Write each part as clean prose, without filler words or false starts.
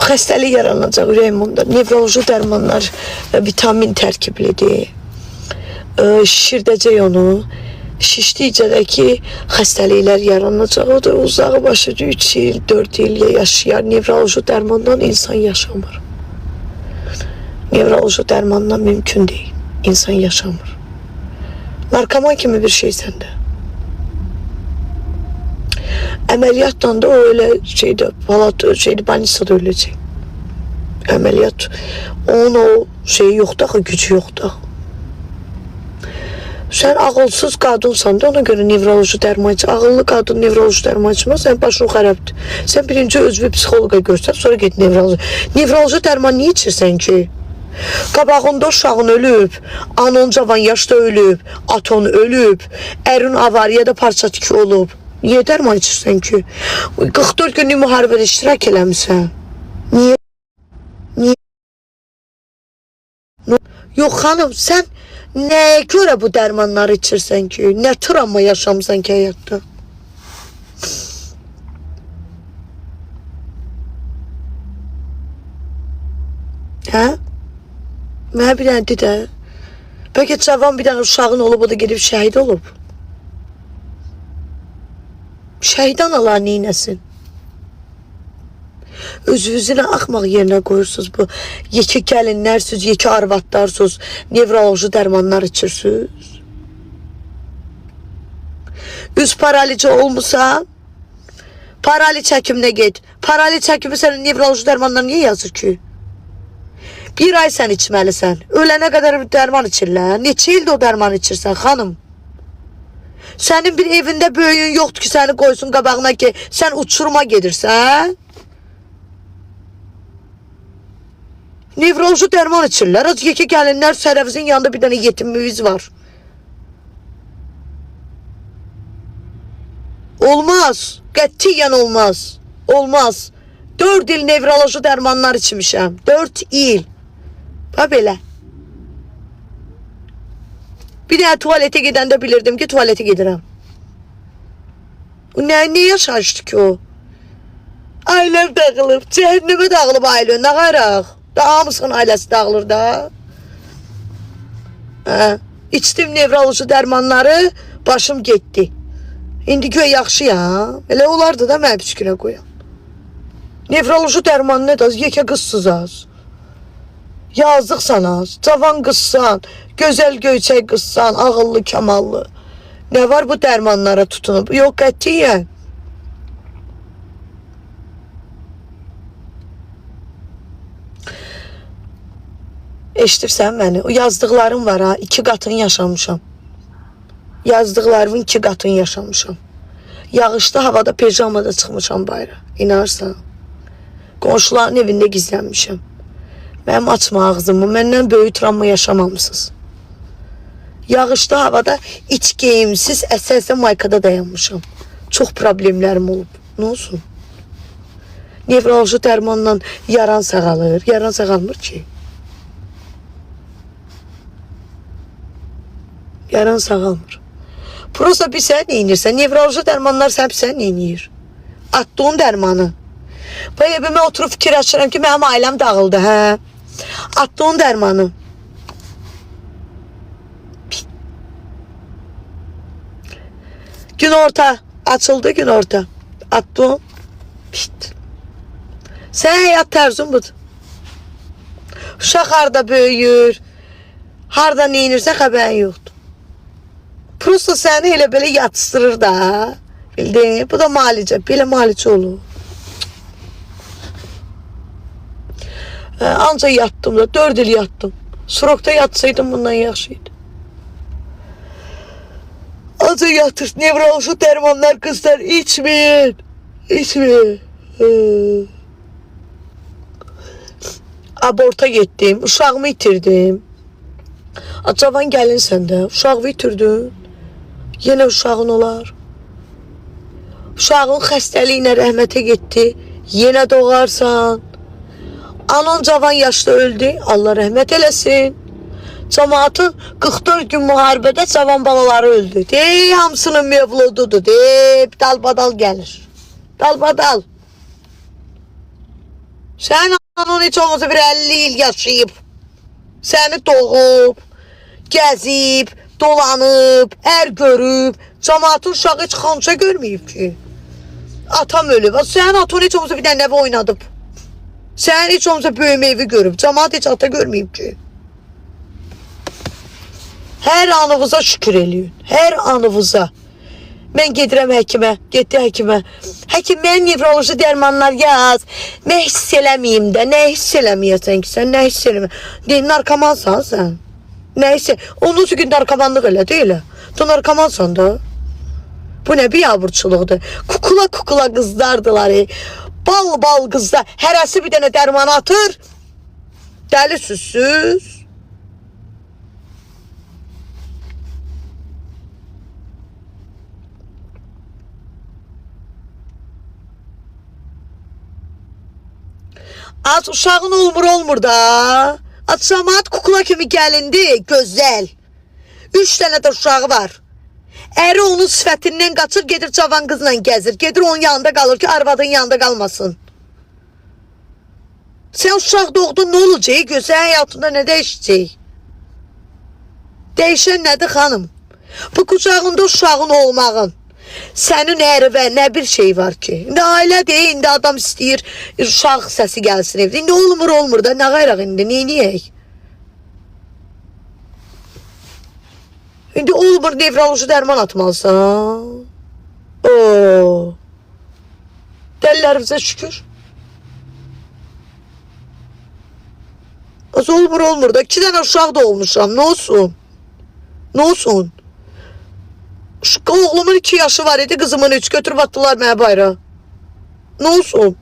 Xəstəlik yaranacaq ürəyimdə. Nevroloji dərmanlar vitamin tərkiblidir. Şişirdəcək onu. Şişdikcə də ki, xəstəliklər yaranacaq. O da uzağı başı 3 il, 4 il yaşayar. Nevroloji dərmandan insan yaşamır. Nevroloji dərmandan mümkün deyil. İnsan yaşamır. Narkoman kimi bir şey səndə. Əməliyyatdan da o elə şeydə, banisada öləcək. Əməliyyat. Onun o şeyi yoxdur axı, gücü yoxdur. Sən ağılsız qadınsan da ona görə nevroloji dərman iç. Ağıllı qadın nevroloji dərman içməz, sən başın xərabdır. Sən birinci özünü psixoloqa görsən, sonra get nevroloji. Nevroloji dərman niyə içirsən ki? Qabağında uşağın ölüb, anan cavan yaşda ölüb, atan ölüb, ərin avariyada parça tiki olub. Niyə dərman içirsən ki? 44 günlük müharibədə iştirak eləmişsən. Niyə? Niyə? Yox xanım, sən nəyə görə bu dərmanları içirsən ki? Nə travma yaşamısan ki həyatda? Hə? Mənə bir dənə də. Bəlkə cavan bir dənə uşağın olub, o da gedib şəhid olub. Şəhid analar neynəsin? Özünüzünə axmaq yerinə qoyursunuz bu. Yekə gəlinlərsiniz, yekə arvadlarsınız, nevroloji dərmanlar içirsiniz. Üz paralici olmuşsan, paraliç həkiminə get. Paraliç həkimi sənin nevroloji dərmanlar niyə yazır ki? Bir ay sən içməlisən. Ölənə qədər dərman içirlər. Neçə ildə o dərman içirsən xanım? Sənin bir evində böyüyün yoxdur ki, səni qoysun qabağına ki, sən uçuruma gedirsən. Nevroloji dərman içirlər. Az yekə gəlinlər, sərəvizin yanında bir dənə yetimimiz var. Olmaz. Qətiyyən olmaz. Olmaz. 4 il nevroloji dərmanlar içmişəm. 4 il. Ha belə. Bir dənə tuvalete gedəndə bilirdim ki, tuvalete gedirəm. Nə yaşayışdı ki o? Ailəm dağılıb, cəhənnəmə dağılıb ailə, nə qaraq? Daha hamısının ailəsi dağılır da. İçdim nevroloji dərmanları, başım getdi. İndi göy yaxşıyam. Elə olardı da mənə püskünə qoyam. Nevroloji dərman nə də, yekə qızsız az. Yazıqsan az, cavan qızsan, gözəl göyçək qızsan, ağıllı, kamallı. Nə var bu dərmanlara tutunub? Yox, qətiyyən. Eşitirsən məni? O yazdıqlarım var ha, 2 qatını yaşamışam. Yazdıqlarımın 2 qatını yaşamışam. Yağışda havada pijamada çıxmışam bayra. İnarsan. Qonşuların evində gizlənmişəm. Mənim açma ağzımı, məndən böyük travma yaşamamısınız. Yağışda havada iç geyimsiz, əsə-əsə maykada dayanmışam. Çox problemlərim olub. Nə olsun? Nevroloji dərmanla yaran sağalır. Yaran sağalmır ki. Yaran sağalmır. Prosta bir sən neyinirsən? Nevroloji dərmanlar sən neyinir? Attığın dərmanı. Bu evimə oturub fikir açıram ki, mənim ailəm dağıldı, hə? Attığın dərmanı. Gün orta. Açıldı gün orta. Attığın. Sən həyat tərzun budur. Uşaq harda böyüyür, harda neyinirsə xəbərin yoxdur. Prosta səni elə belə yatışdırır da. Bildin? Bu da malicə. Belə malicə olur. Ancaq yattım da, 4 il yattım. Surokda yatsaydım bundan yaxşıydı. Ancaq yatır, nevroloji dərmanlar qızlar içmeyin. İçmeyin. Aborta getdim, uşağımı itirdim. Cavan gəlinsən də, uşağımı itirdin. Yenə uşağın olar. Uşağın xəstəliyinə rəhmətə getdi. Yenə doğarsan. Anan cavan yaşda öldü. Allah rəhmət eləsin. Cəmaatın 44 gün müharibədə cavan balaları öldü. Hamısının mevlududur. Dalbadal gəlir. Dalbadal. Sənin anan heç olmasa bir 50 il yaşayıb. Səni doğub, gəzib, dolanıb, görüb. Cəmaatın uşağı heç xança görməyib ki. Atam ölüb. Sənin atan heç olmasa bir dənə evi oynadıb. Sənin heç olmasa böyüm evi görüb. Cəmaat heç ata görməyib ki. Hər anınıza şükür eləyin. Hər anınıza. Mən gedirəm həkimə. Getdi həkimə. Həkim, mən nevroloji dərmanlar yaz. Nə hiss eləməyim də. Nə hiss eləməyəsən ki sən? Nə hiss eləməyəsən? Deyil, narkomansan sən. Nə hiss eləməyəsən? Onun üçün narkomanlıq elə deyil. Tu narkomansan da. Bu nə biabırçılıqdır. Kukula qızlardılar. Bal qızlar. Hərəsi bir dənə dərman atır. Dəli süssüz. Az uşağın olmur da. Az cəmaat kukla kimi gəlindi, gözəl. 3 dənə də uşağı var. Əri onun sifətindən qaçır, gedir cavan qızla gəzir. Gedir onun yanında qalır ki, arvadın yanında qalmasın. Sən uşaq doğdun, nə olacaq? Gözəl həyatında nə dəyişəcək? Dəyişən nədir xanım? Bu qucağında uşağın olmağın. Sənin ərivə nə bir şey var ki? İndi ailədir, indi adam istəyir uşaq səsi gəlsin evdə. İndi olmur da, nə qayraq indi, neyniyək? İndi olmur, nevroloji dərman atmalısan. Ooo. Dəllərimizə şükür. Az olmur da, 2 dənə uşaq da olmuşam, nə olsun? Nə olsun? Oğlumun 2 yaşı var idi, kızımın 3 götürüb atdılar mənə bayrağı. Nə olsun?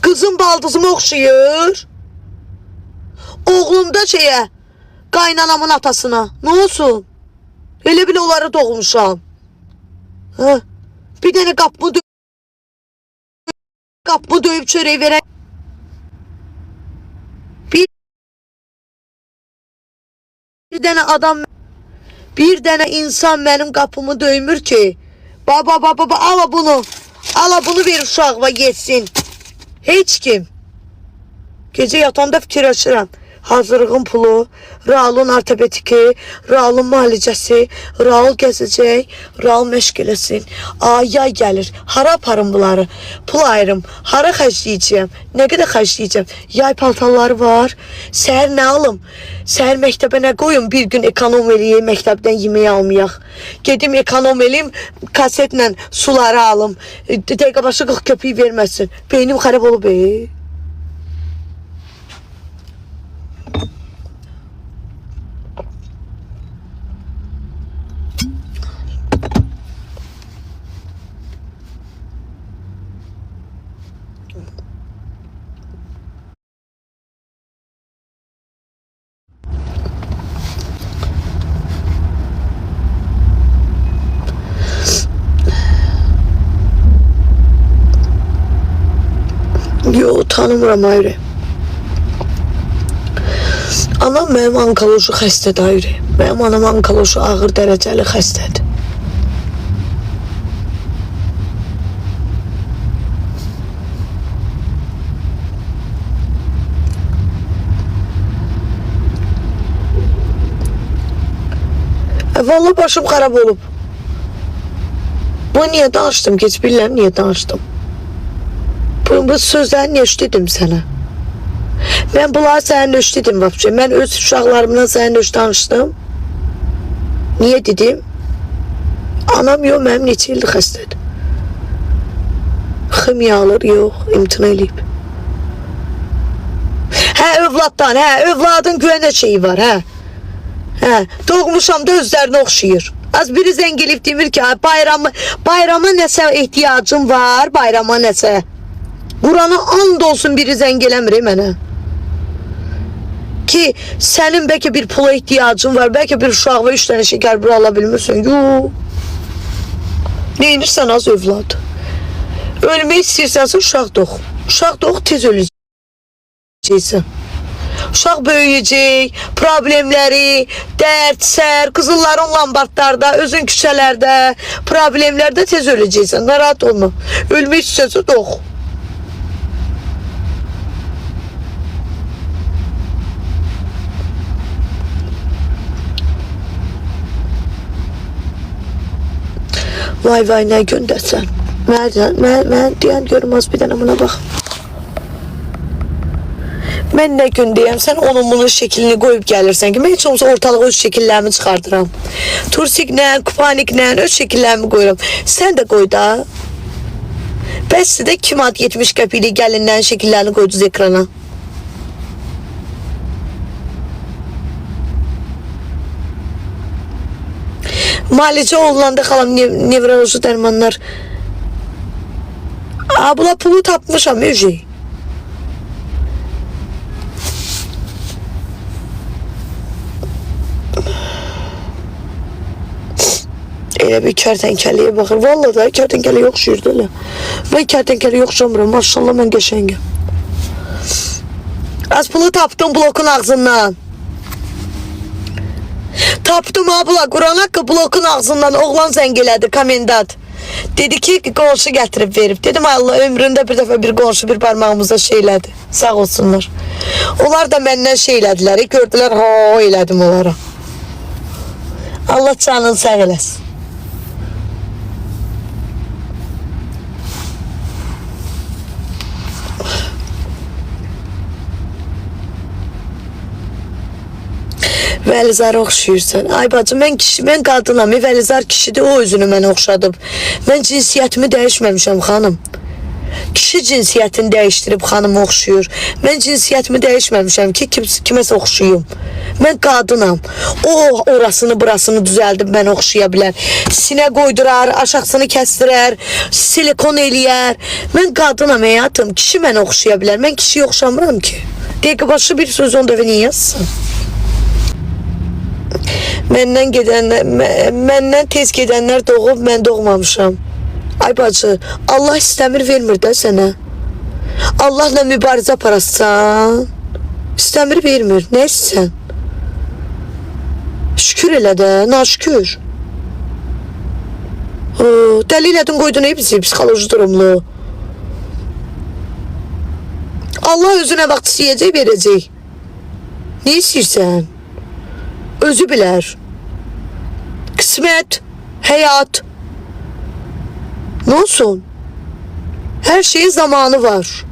Kızım baldızıma oxşayır. Oğlum da qaynanamın atasına. Nə olsun? Elə bile onları doğmuşam. Hə? Bir dənə qapımı döyüb çörək verək. Bir dənə adam, bir dənə insan mənim qapımı döymür ki. Baba, ala bunu ver uşağıma yetsin. Heç kim. Gecə yatanda fikirləşirəm. Hazırlığın pulu, Raul'un ortopediki, Raul'un müalicəsi, Raul gəzəcək, Raul məşq eləsin. Yay gəlir, hara aparım bunları? Pul ayırım, hara xərcləyəcəm? Nə qədər xərcləyəcəm? Yay paltarları var. Səhər nə alım? Səhər məktəbə nə qoyum? Bir gün ekonom eləyim, məktəbdən yemək almayaq. Gedim ekonom eləyim, kasetlə suları alım. Dəqiqə başı 40 köpüyü verməsin. Beynim xarab olub. Yo, tanımıram ayrı. Anam mənim onkoloji xəstədir ayrı. Mənim anam onkoloji ağır dərəcəli xəstədir. Vallahi başım xarab olub. Bu niyə danışdım? Heç bilirəm niyə danışdım. Bu sözləri niyə dedim sənə? Mən bunları sənə dedim vəbcə. Mən öz uşaqlarımla sənə danışdım. Niyə dedim? Anam yox, mənim neçə ildir xəstədir. Ximiya alır, yox, imtina eləyib. Hə, övladdan, övladın güvənə şeyi var, doğmuşam da özlərinə oxşayır. Az biri zəng eləyib demir ki, bayrama nəsə ehtiyacım var, bayrama nəsə. Qurana and olsun biri zəng eləmir mənə. Ki sənin bəlkə bir pula ihtiyacın var, bəlkə bir uşaq və 3 dənə şəkər bir ala bilmirsən. Yox. Neyinirsən az övlad? Ölmək istəyirsənsə uşaq doğ. Uşaq doğ, tez öləcəksən. Uşaq böyüyəcək, problemləri, dərd, sər, qızılların lambardlarda, özün küçələrdə, problemlərdə tez öləcəksən. Narahat olma. Ölmək istəyirsənsə doğ. Vay vay nə göndərsən. Mən deyən görmez bir dənə buna bax. Mən nə gün deyəm, sən onun bunun şəklini qoyub gəlirsən ki, mən heç olmasa ortalığa öz şəkillərimi çıxardıram. Tursiklə, kupaniklə öz şəkillərimi qoyuram. Sən də qoy da. Bəs də kim ad 70 qəpiklik gəlindən şəkillərini qoydunuz ekrana? Müalicə olunanda xalam nevroloji dərmanlar. Bula pulu tapmışam Müjde. Elə bir kərtənkəliyə baxır. Vallahi da kərtənkəliyə oxşuyurdu elə. Mən kərtənkəliyə oxşamıram. Maşallah mən qəşəngəm. Az pulu tapdım blokun ağzından. Tapdım abla. Quran haqqı blokun ağzından oğlan zəng elədi komendant. Dedi ki qonşu gətirib verib. Dedim Allah ömründə bir dəfə bir qonşu bir parmağımıza şeylədi. Sağ olsunlar. Onlar da məndən şeylədilər. Gördülər ha elədim onlara. Allah canını sağ eləsin. Vəlizara oxşuyursan. Ay bacım, mən qadınam. Vəlizar kişidir, o özünü mənə oxşadıb. Mən cinsiyyətimi dəyişməmişəm xanım. Kişi cinsiyyətini dəyişdirib xanım oxşuyur. Mən cinsiyyətimi dəyişməmişəm ki, kiməsə oxşuyum. Mən qadınam. O, orasını, burasını düzəldib mən oxşuya bilər. Sinə qoydurar, aşağısını kəsdirər, silikon eləyər. Mən qadınam həyatım. Kişi mənə oxşuya bilər. Mən kişiyə oxşamıram ki. Dəqiqə başı bir söz onda və niyə yazsın? Məndən tez gedənlər doğub, mən doğmamışam. Ay bacı, Allah istəmir vermir də sənə. Allahla mübarizə aparasan, istəmir vermir. Nə istəsən? Şükür elə də, naşükür. Dəli elədin qoydun bizi, psixoloji durumlu. Allah özünə vaxt istəyəcək, verəcək. Ne istəyirsən? Özü bilər. Kısmet, hayat. Ne olsun? Her şeyin zamanı var.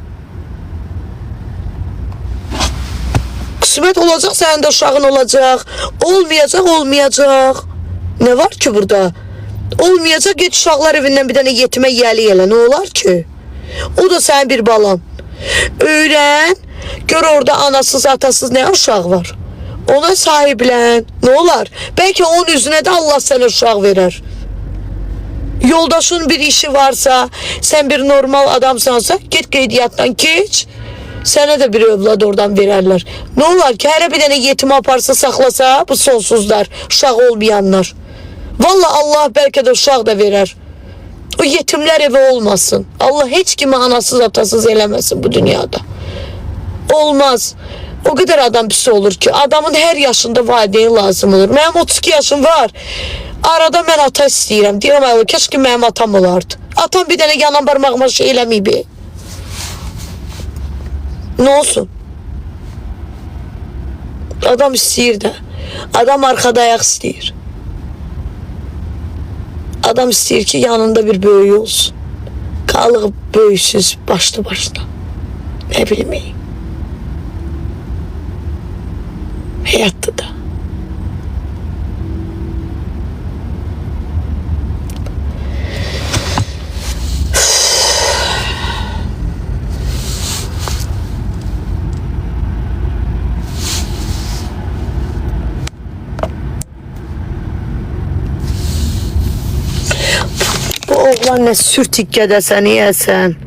Kısmet olacak, senin de uşağın olacak. Olmayacak, olmayacak. Ne var ki burada? Olmayacak, git uşaqlar evindən bir dənə yetimə yəli elə. Ne olar ki? O da sənin bir balan. Öyrən, gör orada anasız, atasız ne uşaq var. Ona sahiblən. Ne olar? Belki onun üzünə də Allah sənə uşaq verər. Yoldaşın bir işi varsa, sen bir normal adamsansa, git qeydiyyatdan geç. Sənə də bir övlad oradan verərlər. Ne olar ki, hər bir dənə yetim aparsa, saxlasa, bu sonsuzlar, uşaq olmayanlar. Vallahi Allah belki de uşaq da verər. O yetimler evi olmasın. Allah hiç kimi anasız atasız eləməsin bu dünyada. Olmaz. O kadar adam pis olur ki, adamın her yaşında valideyn lazım olur. Mənim 32 yaşım var. Arada mən ata istəyirəm. Deyirəm Allah, keşke mənim atam olardı. Atam bir dənə yanan parmağıma şey eləməyib. Ne olsun? Adam istəyir də. Adam arkada ayak istəyir. Adam istəyir ki, yanında bir böyük olsun. Qalıq böyüksüz, başlı başına. Ne bilmeyim. Hayatta da. Bu oğlan ne sürtikkədə yiyəsən,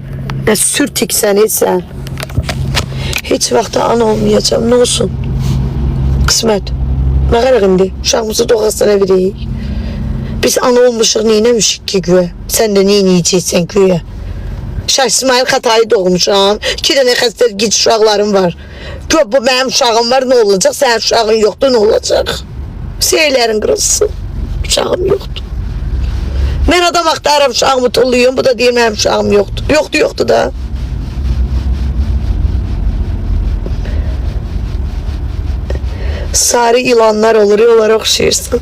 ne sürtiksən etsən. Hiç vaxtda ana olmayacağım, ne olsun? Kısmet. Ne kadar indi? Uşağımızı doğasına vereyik. Biz ana olmuşuq, neynəmişik ki güya? Sen de neynəyəcəksən güya? Şah İsmail Xatayı doğmuşam. 2 dənə xəstə gic uşaqlarım var. Gör bu mənim uşağım var, ne olacaq? Sənin uşağın yoxdur, ne olacaq? Seyirlərin qırılsın. Uşağım yoxdur. Mən adam axtarım, uşağımı tulluyum. Bu da deyir mənim uşağım yoxdur. Yoxdur da. Sarı ilanlar olur, onlara oxşayırsan.